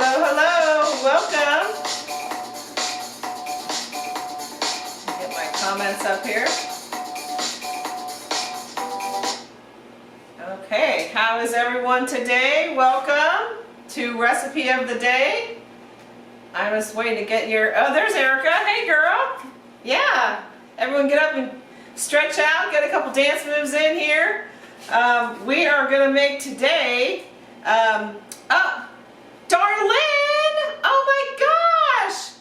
Hello, hello, welcome. Get my comments up here. Okay, how is everyone today? Welcome to Recipe of the Day. I was waiting to get your, oh, there's Erica. Hey girl. Yeah, everyone get up and stretch out, get a couple dance moves in here. We are going to make today, Darlene! Oh my gosh!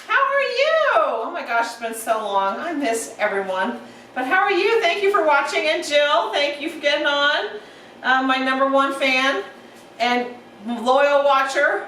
How are you? Oh my gosh, it's been so long. I miss everyone. But how are you? Thank you for watching. And Jill, thank you for getting on. My #1 fan and loyal watcher.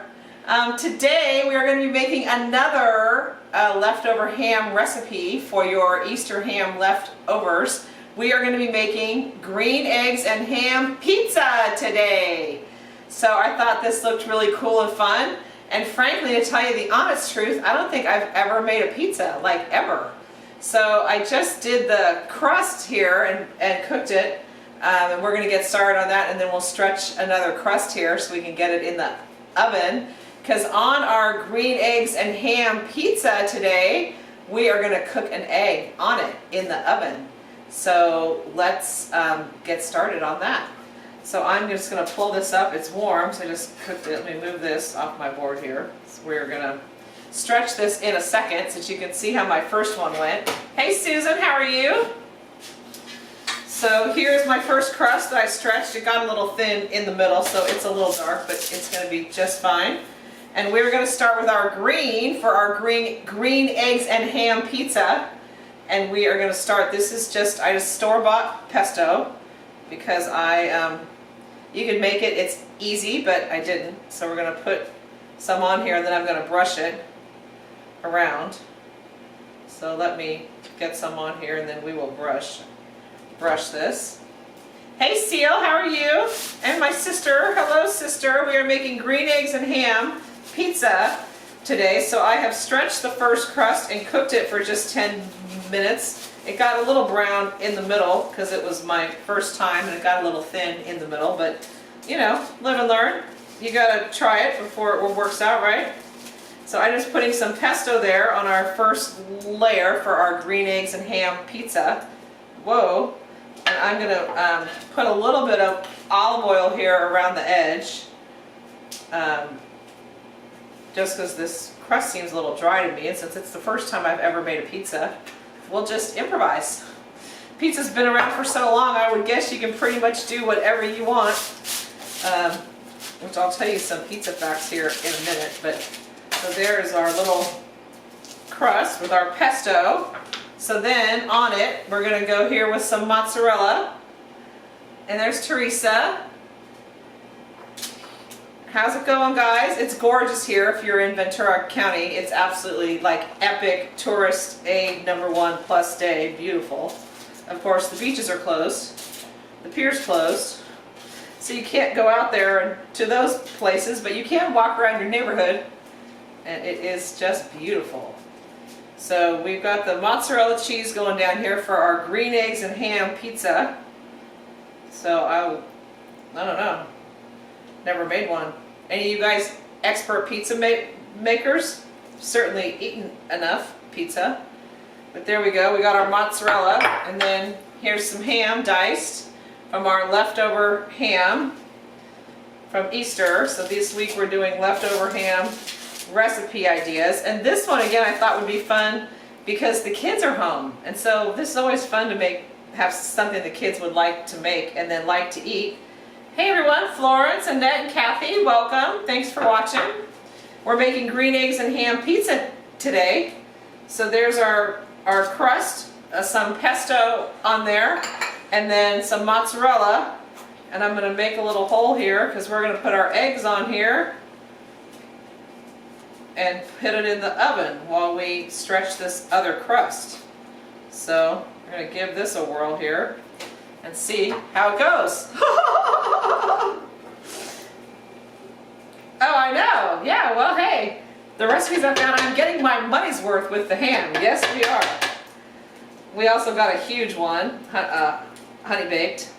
Today we are going to be making another leftover ham recipe for your Easter ham leftovers. We are going to be making green eggs and ham pizza today. So I thought this looked really cool and fun. And frankly, to tell you the honest truth, I don't think I've ever made a pizza, like ever. So I just did the crust here and cooked it. And we're going to get started on that, and then we'll stretch another crust here so we can get it in the oven. Because on our green eggs and ham pizza today, we are going to cook an egg on it in the oven. So let's get started on that. So I'm just going to pull this up. It's warm, so I just cooked it. Let me move this off my board here. So we're going to stretch this in a second so that you can see how my first one went. Hey Susan, how are you? So here's my first crust that I stretched. It got a little thin in the middle, so it's a little dark, but it's going to be just fine. And we're going to start with our green for our green eggs and ham pizza. And we are going to start, this is just, I just store-bought pesto because you can make it, it's easy, but I didn't. So we're going to put some on here and then I'm going to brush it around. So let me get some on here and then we will brush this. Hey Seal, how are you? And my sister, hello sister. We are making green eggs and ham pizza today. So I have stretched the first crust and cooked it for just 10 minutes. It got a little brown in the middle because it was my first time and it got a little thin in the middle, but you know, live and learn. You gotta try it before it works out, right? So I'm just putting some pesto there on our first layer for our green eggs and ham pizza. Whoa. And I'm gonna put a little bit of olive oil here around the edge. Just because this crust seems a little dry to me, and since it's the first time I've ever made a pizza, we'll just improvise. Pizza's been around for so long, I would guess you can pretty much do whatever you want. Which I'll tell you some pizza facts here in a minute. But so there's our little crust with our pesto. So then on it, we're going to go here with some mozzarella. And there's Teresa. How's it going, guys? It's gorgeous here if you're in Ventura County. It's absolutely like epic tourist #1 plus day. Beautiful. Of course, the beaches are closed. The pier's closed. So you can't go out there to those places, but you can walk around your neighborhood. And it is just beautiful. So we've got the mozzarella cheese going down here for our green eggs and ham pizza. So I don't know. Never made one. Any of you guys expert pizza makers? Certainly eaten enough pizza. But there we go. We got our mozzarella. And then here's some ham diced from our leftover ham from Easter. So this week we're doing leftover ham recipe ideas. And this one again I thought would be fun because the kids are home. And so this is always fun to have something the kids would like to make and then like to eat. Hey everyone, Florence, Annette, and Kathy, welcome. Thanks for watching. We're making green eggs and ham pizza today. So there's our crust, some pesto on there, and then some mozzarella. And I'm going to make a little hole here because we're going to put our eggs on here and put it in the oven while we stretch this other crust. So we're going to give this a whirl here and see how it goes. Oh, I know. Yeah, well, hey, the recipes I found, I'm getting my money's worth with the ham. Yes, we are. We also got a huge one, honey baked,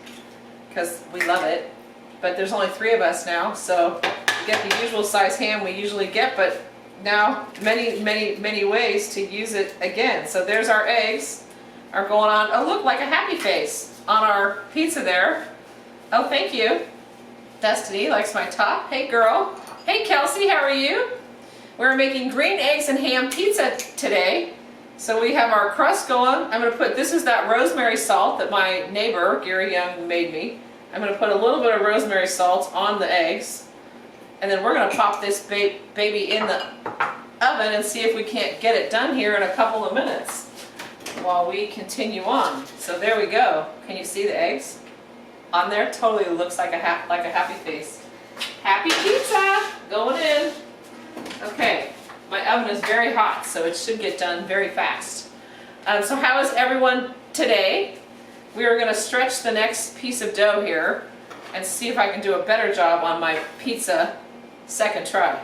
because we love it. But there's only 3 of us now, so get the usual size ham we usually get, but now many ways to use it again. So there's our eggs are going on. Oh, look, like a happy face on our pizza there. Oh, thank you. Destiny likes my top. Hey, girl. Hey, Kelsey, how are you? We're making green eggs and ham pizza today. So we have our crust going. I'm going to put, this is that rosemary salt that my neighbor, Gary Young, made me. I'm going to put a little bit of rosemary salt on the eggs. And then we're going to pop this baby in the oven and see if we can't get it done here in a couple of minutes while we continue on. So there we go. Can you see the eggs on there? Totally looks like a happy face. Happy pizza going in. Okay, my oven is very hot, so it should get done very fast. So how is everyone today? We are going to stretch the next piece of dough here and see if I can do a better job on my pizza second try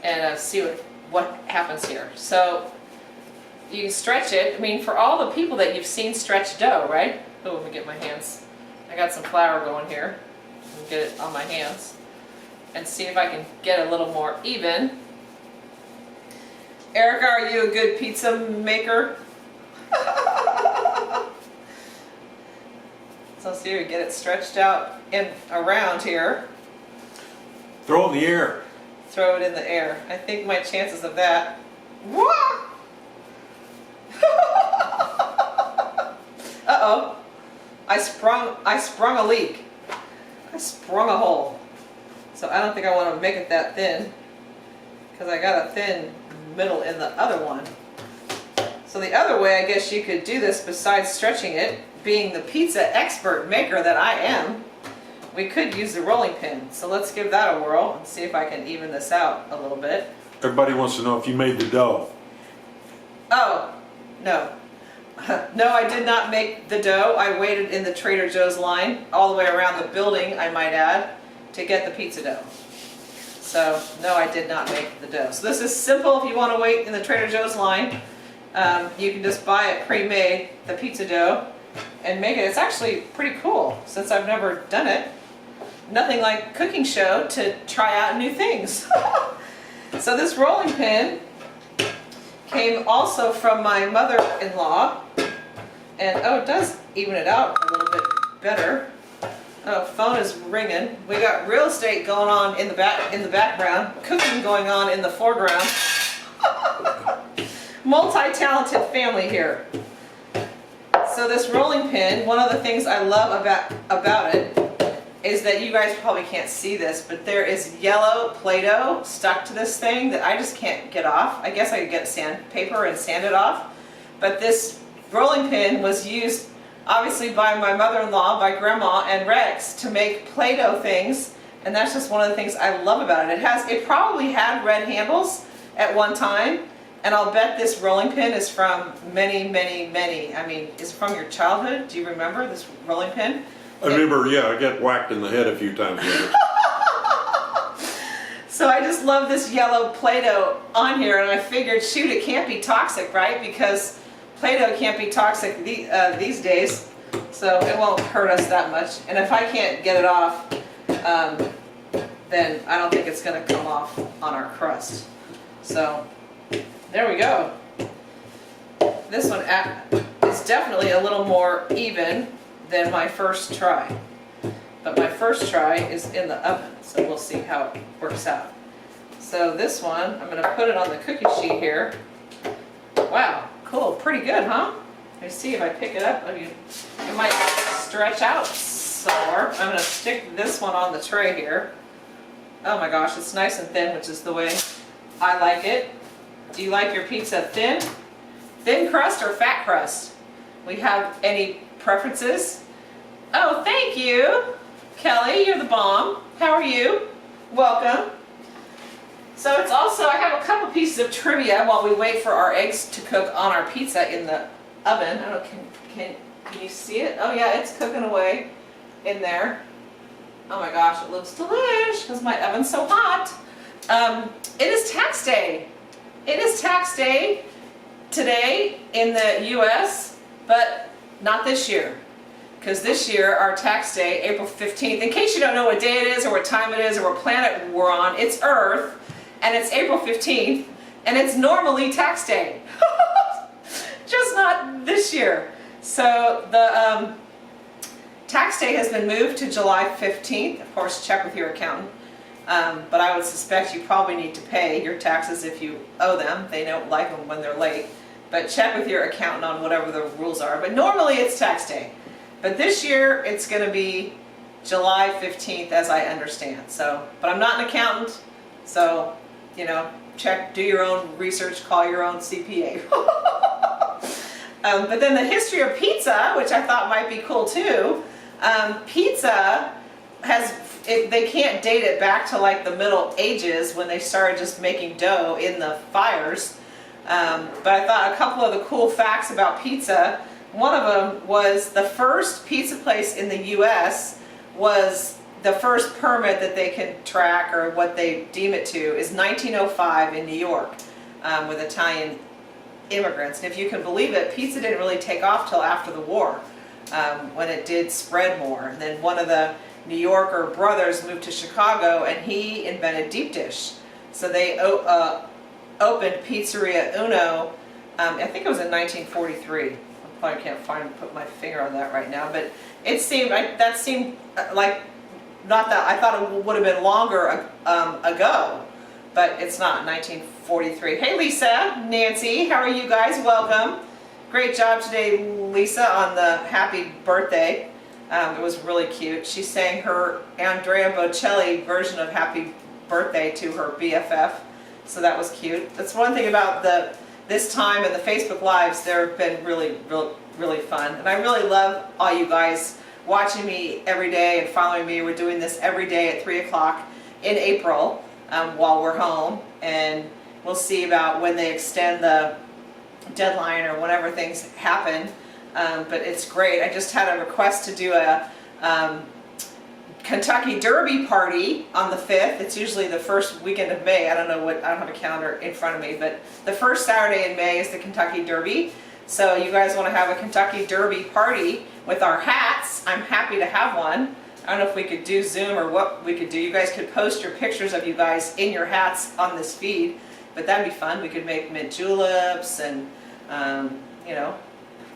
and see what happens here. So you can stretch it. I mean, for all the people that you've seen stretch dough, right? Oh, let me get my hands. I got some flour going here. Get it on my hands and see if I can get a little more even. Erica, are you a good pizza maker? So see, we get it stretched out in around here. Throw it in the air. Throw it in the air. I think my chances of that. Uh-oh. I sprung a leak. I sprung a hole. So I don't think I want to make it that thin, because I got a thin middle in the other one. So the other way I guess you could do this besides stretching it, being the pizza expert maker that I am, we could use the rolling pin. So let's give that a whirl and see if I can even this out a little bit. Everybody wants to know if you made the dough. Oh, no. No, I did not make the dough. I waited in the Trader Joe's line all the way around the building, I might add, to get the pizza dough. So, no, I did not make the dough. So this is simple if you want to wait in the Trader Joe's line. You can just buy it pre-made, the pizza dough, and make it. It's actually pretty cool since I've never done it. Nothing like cooking show to try out new things. So this rolling pin came also from my mother-in-law, and oh, it does even it out a little bit better. Oh, phone is ringing. We got real estate going on in the background, cooking going on in the foreground. Multi-talented family here. So this rolling pin, one of the things I love about it is that you guys probably can't see this, but there is yellow Play-Doh stuck to this thing that I just can't get off. I guess I could get sandpaper and sand it off, but this rolling pin was used obviously by my mother-in-law, by Grandma and Rex to make Play-Doh things, and that's just one of the things I love about it. It probably had red handles at one time, and I'll bet this rolling pin is from many, I mean, is it from your childhood? Do you remember this rolling pin? I remember, yeah, I got whacked in the head a few times with it. So I just love this yellow Play-Doh on here, and I figured, shoot, it can't be toxic, right? Because Play-Doh can't be toxic these days, so it won't hurt us that much. And if I can't get it off, then I don't think it's going to come off on our crust. So there we go. This one is definitely a little more even than my first try. But my first try is in the oven, so we'll see how it works out. So this one, I'm going to put it on the cookie sheet here. Wow, cool, pretty good, huh? Let me see if I pick it up. It might stretch out some more. I'm going to stick this one on the tray here. Oh my gosh, it's nice and thin, which is the way I like it. Do you like your pizza thin? Thin crust or fat crust? We have any preferences? Oh, thank you, Kelly. You're the bomb. How are you? Welcome. So it's also, I have a couple pieces of trivia while we wait for our eggs to cook on our pizza in the oven. I don't know, can you see it? Oh yeah, it's cooking away in there. Oh my gosh, it looks delish because my oven's so hot. It is tax day. It is tax day today in the US, but not this year. because this year our tax day, April 15th, in case you don't know what day it is or what time it is or what planet we're on, it's Earth, and it's April 15th, and it's normally tax day. Just not this year. So the tax day has been moved to July 15th. Of course, check with your accountant. But I would suspect you probably need to pay your taxes if you owe them. They don't like them when they're late. But check with your accountant on whatever the rules are. But normally it's tax day. But this year it's going to be July 15th, as I understand. So, but I'm not an accountant, so, you know, check, do your own research, call your own CPA. But then the history of pizza, which I thought might be cool too. Pizza has, they can't date it back to like the Middle Ages when they started just making dough in the fires. But I thought a couple of the cool facts about pizza. One of them was the first pizza place in the U.S. was the first permit that they can track, or what they deem it to, is 1905 in New York with Italian immigrants. And if you can believe it, pizza didn't really take off till after the war, when it did spread more. And then one of the New Yorker brothers moved to Chicago and he invented deep dish. So they opened Pizzeria Uno, I think it was in 1943. I probably can't put my finger on that right now, but it seemed, that seemed like, not that, I thought it would have been longer ago, but it's not, 1943. Hey Lisa, Nancy, how are you guys? Welcome. Great job today, Lisa, on the happy birthday. It was really cute. She sang her Andrea Bocelli version of Happy Birthday to her BFF, so that was cute. That's one thing about this time and the Facebook Lives, they've been really fun. And I really love all you guys watching me every day and following me. We're doing this every day at 3 o'clock in April while we're home, and we'll see about when they extend the deadline or whenever things happen. But it's great. I just had a request to do a Kentucky Derby party on the 5th. It's usually the first weekend of May. I don't have a calendar in front of me, but the first Saturday in May is the Kentucky Derby. So you guys want to have a Kentucky Derby party with our hats? I'm happy to have one. I don't know if we could do Zoom or what we could do. You guys could post your pictures of you guys in your hats on this feed, but that'd be fun. We could make mint juleps and, you know,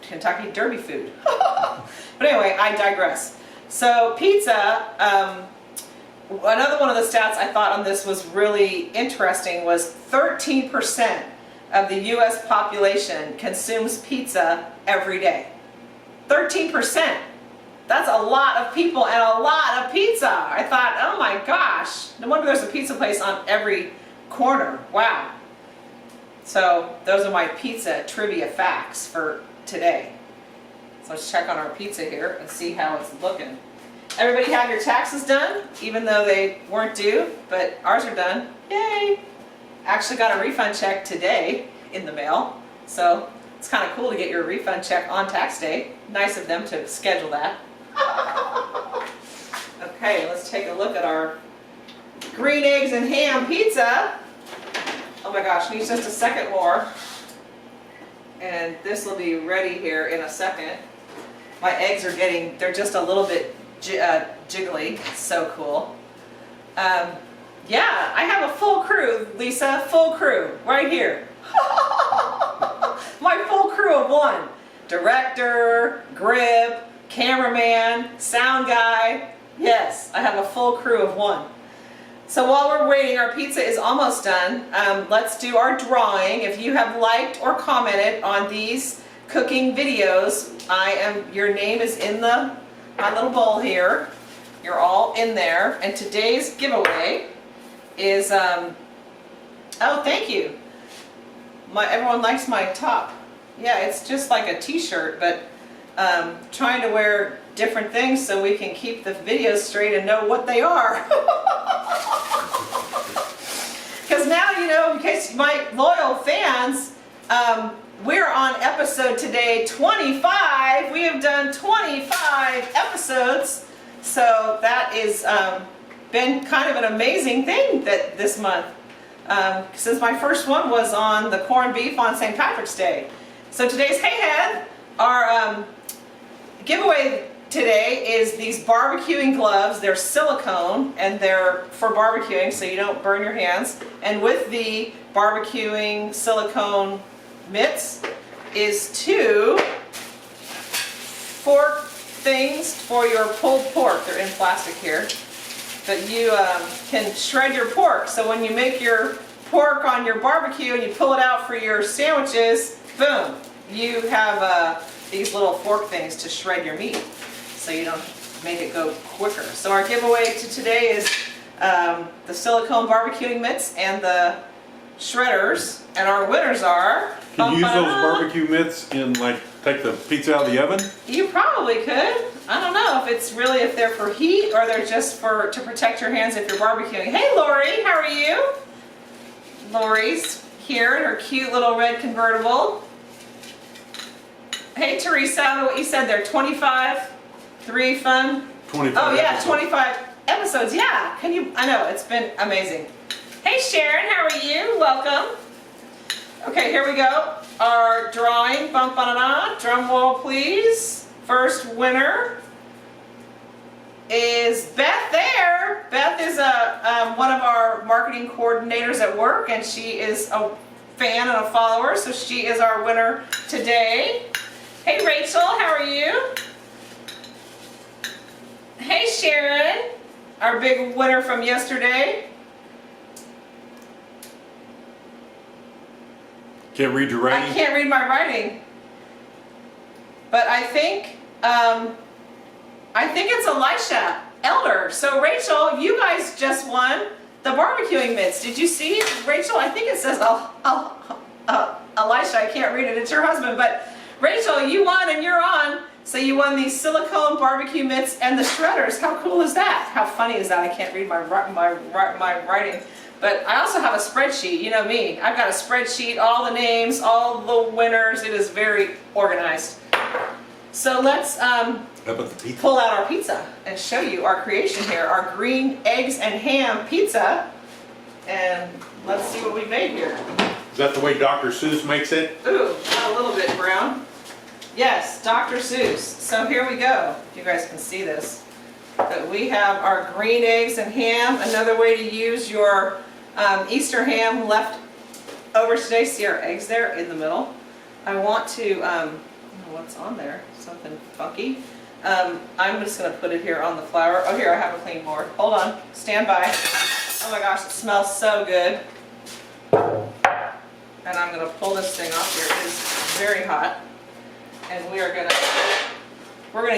Kentucky Derby food. But anyway, I digress. So pizza, another one of the stats I thought on this was really interesting was 13% of the U.S. population consumes pizza every day. 13%. That's a lot of people and a lot of pizza. I thought, oh my gosh, no wonder there's a pizza place on every corner. Wow. So those are my pizza trivia facts for today. So let's check on our pizza here and see how it's looking. Everybody have your taxes done, even though they weren't due, but ours are done. Yay! Actually got a refund check today in the mail, so it's kind of cool to get your refund check on tax day. Nice of them to schedule that. Okay, let's take a look at our green eggs and ham pizza. Oh my gosh, needs just a second more. And this will be ready here in a second. My eggs are they're just a little bit jiggly. It's so cool. Yeah, I have a full crew, Lisa, full crew, right here. My full crew of one. Director, grip, cameraman, sound guy. Yes, I have a full crew of one. So while we're waiting, our pizza is almost done. Let's do our drawing. If you have liked or commented on these cooking videos, your name is in my little bowl here. You're all in there. And today's giveaway is, oh, thank you. Everyone likes my top. Yeah, it's just like a t-shirt, but trying to wear different things so we can keep the videos straight and know what they are. Because now, you know, in case my loyal fans, we're on episode today 25. We have done 25 episodes. So that is been kind of an amazing thing this month. Since my first one was on the corned beef on St. Patrick's Day. So today's Hey Head, our giveaway today is these barbecuing gloves. They're silicone and they're for barbecuing so you don't burn your hands. And with the barbecuing silicone mitts is 2 fork things for your pulled pork. They're in plastic here. But you can shred your pork. So when you make your pork on your barbecue and you pull it out for your sandwiches, boom, you have these little fork things to shred your meat so you don't make it go quicker. So our giveaway to today is the silicone barbecuing mitts and the shredders, and our winners are... Can you use those barbecue mitts in, like, take the pizza out of the oven? You probably could. I don't know if they're for heat or they're just to protect your hands if you're barbecuing. Hey Lori, how are you? Lori's here in her cute little red convertible. Hey Teresa, I don't know what you said there, 25, 3 fun? 25 Oh yeah, episodes. 25 episodes, yeah. I know, it's been amazing. Hey Sharon, how are you? Welcome. Okay, here we go. Our drawing, bum ba da da, drum roll please. First winner is Beth there. Beth is one of our marketing coordinators at work, and she is a fan and a follower, so she is our winner today. Hey Rachel, how are you? Hey Sharon, our big winner from yesterday. Can't read your writing? I can't read my writing. But I think it's Elisha Elder. So Rachel, you guys just won the barbecuing mitts. Did you see, Rachel? I think it says Elisha. I can't read it. It's your husband. But Rachel, you won and you're on. So you won these silicone barbecue mitts and the shredders. How cool is that? How funny is that? I can't read my writing. But I also have a spreadsheet. You know me. I've got a spreadsheet, all the names, all the winners. It is very organized. So let's pull out our pizza and show you our creation here. Our green eggs and ham pizza. And let's see what we made here. Is that the way Dr. Seuss makes it? Ooh, a little bit brown. Yes, Dr. Seuss. So here we go. If you guys can see this. But we have our green eggs and ham. Another way to use your Easter ham left over today. See our eggs there in the middle. I want to, what's on there? Something funky. I'm just going to put it here on the flour. Oh, here, I have a clean board. Hold on. Stand by. Oh my gosh, it smells so good. And I'm going to pull this thing off here. It is very hot. And we're going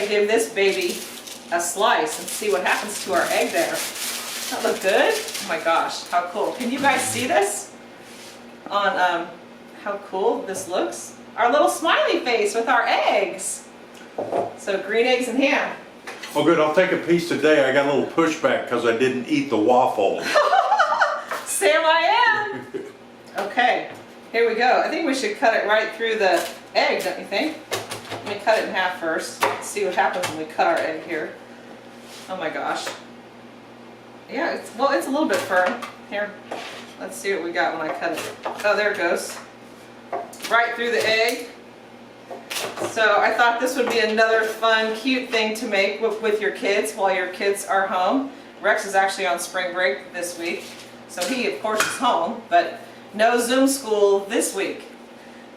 to give this baby a slice and see what happens to our egg there. Does that look good? Oh my gosh, how cool. Can you guys see this? On how cool this looks? Our little smiley face with our eggs. So green eggs and ham. Oh good, I'll take a piece today. I got a little pushback because I didn't eat the waffle. Sam I am. Okay, here we go. I think we should cut it right through the egg, don't you think? Let me cut it in half first. Let's see what happens when we cut our egg here. Oh my gosh. Yeah, it's a little bit firm. Here, let's see what we got when I cut it. Oh, there it goes. Right through the egg. So I thought this would be another fun, cute thing to make with your kids while your kids are home. Rex is actually on spring break this week, so he of course is home, but no Zoom school this week.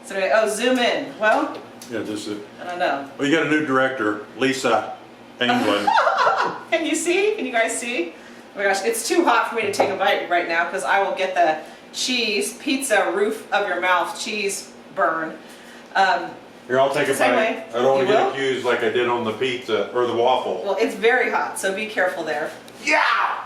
So anyway, oh, zoom in. Well, Yeah, this is. I don't know. Well, you got a new director, Lisa England. Can you see? Can you guys see? Oh my gosh, it's too hot for me to take a bite right now because I will get the cheese, pizza, roof of your mouth, cheese burn. Here, I'll take a Same bite. way. I don't want You to get will? accused like I did on the pizza or the waffle. Well, it's very hot, so be careful there. Yeah!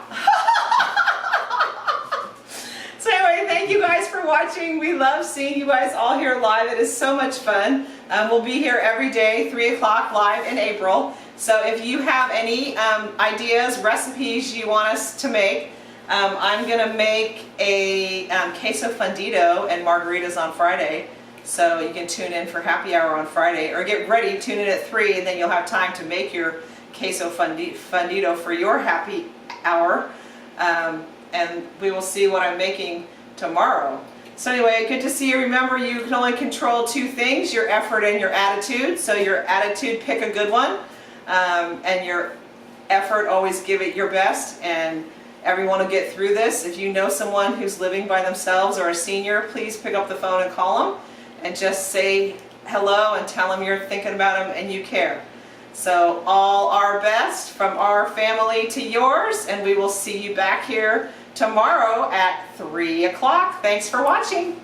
So anyway, thank you guys for watching. We love seeing you guys all here live. It is so much fun. We'll be here every day, 3 o'clock live in April. So if you have any ideas, recipes you want us to make, I'm going to make a queso fundido and margaritas on Friday. So you can tune in for happy hour on Friday, or get ready, tune in at 3, and then you'll have time to make your queso fundido for your happy hour. And we will see what I'm making tomorrow. So anyway, good to see you. Remember, you can only control 2 things, your effort and your attitude. So your attitude, pick a good one. and your effort, always give it your best, and everyone will get through this. If you know someone who's living by themselves or a senior, please pick up the phone and call them and just say hello and tell them you're thinking about them and you care. So all our best from our family to yours, and we will see you back here tomorrow at 3 o'clock. Thanks for watching.